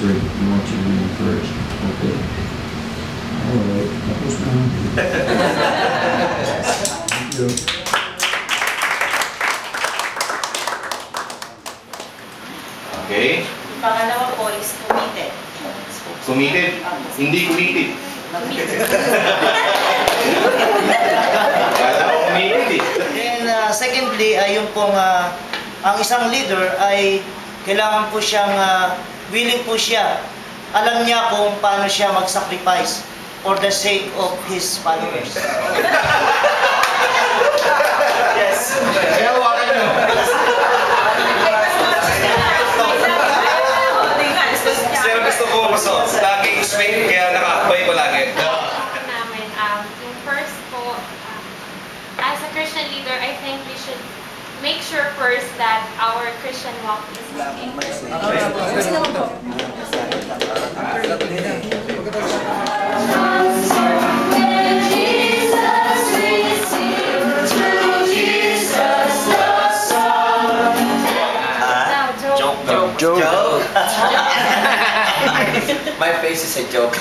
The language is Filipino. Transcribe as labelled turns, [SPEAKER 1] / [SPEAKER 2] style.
[SPEAKER 1] word. We want you to be encouraged. Okay? Alright. Tapos na. Thank you.
[SPEAKER 2] Okay?
[SPEAKER 3] Pangalawa po is committed.
[SPEAKER 2] Committed? Hindi committed. Kala ko committed eh.
[SPEAKER 4] Then secondly, yung pong ang isang leader ay kailangan po siyang willing po siya. Alam niya kung paano siya mag-sacrifice for the sake of his followers.
[SPEAKER 2] Yes. Kaya wakan nyo. Sir, gusto ko laging straight kaya nakaakbay palagi.
[SPEAKER 5] Namin, yung first po, as a Christian leader, I think we should make sure first that our Christian walk is working.
[SPEAKER 4] Joke.
[SPEAKER 6] My face is a joke.